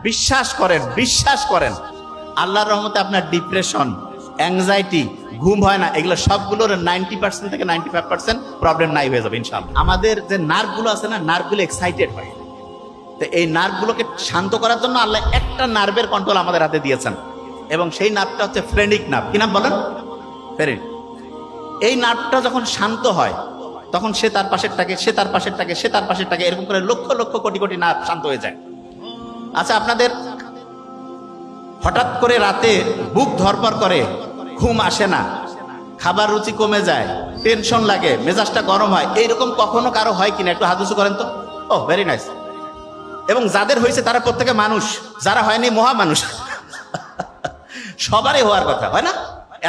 বিশ্বাস করেন আল্লাহর রহমতে আপনার ডিপ্রেশন, অ্যাংজাইটি, ঘুম হয় না, এগুলো সবগুলোর 90% থেকে 95% প্রবলেম নাই হয়ে যাবে ইনশাআল্লাহ। আমাদের যে নার্ভগুলো আছে না, নার্ভগুলো এক্সাইটেড হয়। তো এই নার্ভগুলোকে শান্ত করার জন্য আল্লাহ একটা নার্ভের কন্ট্রোল আমাদের হাতে দিয়েছেন, এবং সেই নার্ভটা হচ্ছে ফ্রেনিক নার্ভ। কি নাম বলেন? ফ্রেনিক। এই নার্ভটা যখন শান্ত হয় তখন সে তার পাশেরটাকে এরকম করে লক্ষ লক্ষ কোটি কোটি নার্ভ শান্ত হয়ে যায়। আচ্ছা, আপনাদের হঠাৎ করে রাতে বুক ধরপড় করে, ঘুম আসে না, খাবার রুচি কমে যায়, টেনশন লাগে, মেজাজটা গরম হয়, এইরকম কখনো কারো হয় কিনা? একটু হাত উঁচু করেন তো। ও ভেরি নাইস। এবং যাদের হয়েছে তারা প্রত্যেকে মানুষ, যারা হয়নি মহা মানুষ। সবারই হওয়ার কথা, হয় না?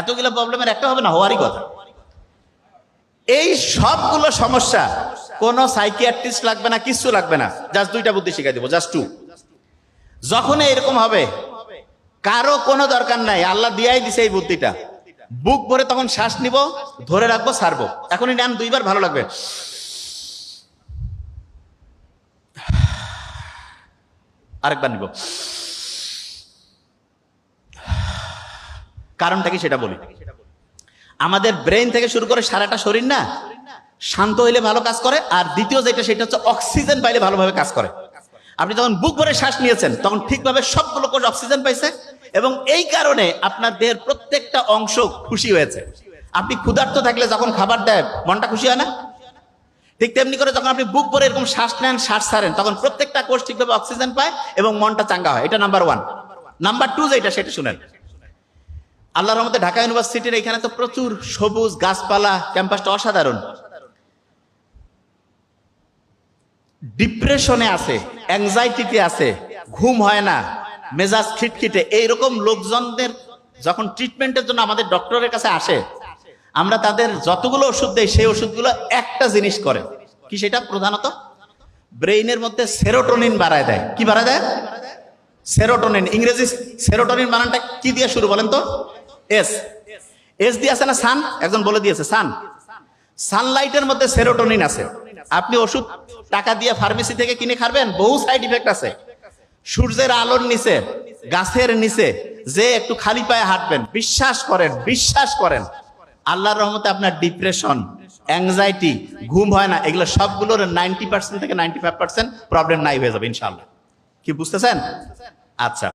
এতগুলো প্রবলেমের একটা হবে না, হওয়ারই কথা। এই সবগুলো সমস্যা কোনো সাইকিয়াট্রিস্ট লাগবে না, কিছু লাগবে না, জাস্ট দুইটা বুদ্ধি শিখাই দেবো, জাস্ট টু। যখন এরকম হবে কারো কোনো দরকার নাই, আল্লাহ দিয়াই দিছে এই বুদ্ধিটা। বুক ভরে তখন শ্বাস নিব, ধরে রাখবো, ছাড়বো। এখনই নেন, দুইবার, ভালো লাগবে। আরেকবার নিব। কারণটা কি সেটা বলি। আমাদের ব্রেইন থেকে শুরু করে সারাটা শরীর না শান্ত হইলে ভালো কাজ করে, আর দ্বিতীয় যেটা সেটা হচ্ছে অক্সিজেন পাইলে ভালোভাবে কাজ করে। আপনি যখন বুক ভরে শ্বাস নিয়েছেন তখন ঠিকভাবে সবগুলো কোষ অক্সিজেন পাইছে, এবং এই কারণে আপনার দেহের প্রত্যেকটা অংশ খুশি হয়েছে। আপনি ক্ষুধার্ত থাকলে যখন খাবার দেয় মনটা খুশি হয় না? ঠিক তেমনি করে যখন আপনি বুক ভরে এরকম শ্বাস নেন, শ্বাস ছাড়েন, তখন প্রত্যেকটা কোষ ঠিকভাবে অক্সিজেন পায় এবং মনটা চাঙ্গা হয়। এটা নাম্বার ওয়ান। নাম্বার টু যেটা সেটা শুনেন। আল্লাহর রহমতে ঢাকা ইউনিভার্সিটির এখানে তো প্রচুর সবুজ গাছপালা, ক্যাম্পাসটা অসাধারণ। ডিপ্রেশনে আছে, অ্যাংজাইটিতে আছে, ঘুম হয় না, মেজাজ খিটখিটে, এইরকম লোকজনদের যখন ট্রিটমেন্টের জন্য আমাদের ডক্টরের কাছে আসে, আমরা তাদের যতগুলো ওষুধ দেই সেই ওষুধগুলো একটা জিনিস করে কি, সেটা প্রধানত ব্রেইনের মধ্যে সেরোটোনিন বাড়ায় দেয়। কি বাড়ায় দেয়? সেরোটোনিন। ইংরেজি সেরোটোনিন বানানটা কি দিয়ে শুরু বলেন তো? এস। এস দিয়ে আছে না সান? একজন বলে দিয়েছে সান। সানলাইটের মধ্যে সেরোটোনিন আছে। আপনি ওষুধ টাকা দিয়ে ফার্মেসি থেকে কিনে খাবেন, বহু সাইড ইফেক্ট আছে। সূর্যের আলোর নিচে, গাছের নিচে যে একটু খালি পায়ে হাঁটবেন, বিশ্বাস করেন আল্লাহর রহমতে আপনার ডিপ্রেশন, অ্যাংজাইটি, ঘুম হয় না, এগুলো সবগুলোর 90% থেকে 95% প্রবলেম নাই হয়ে যাবে ইনশাআল্লাহ। কি বুঝতেছেন? আচ্ছা।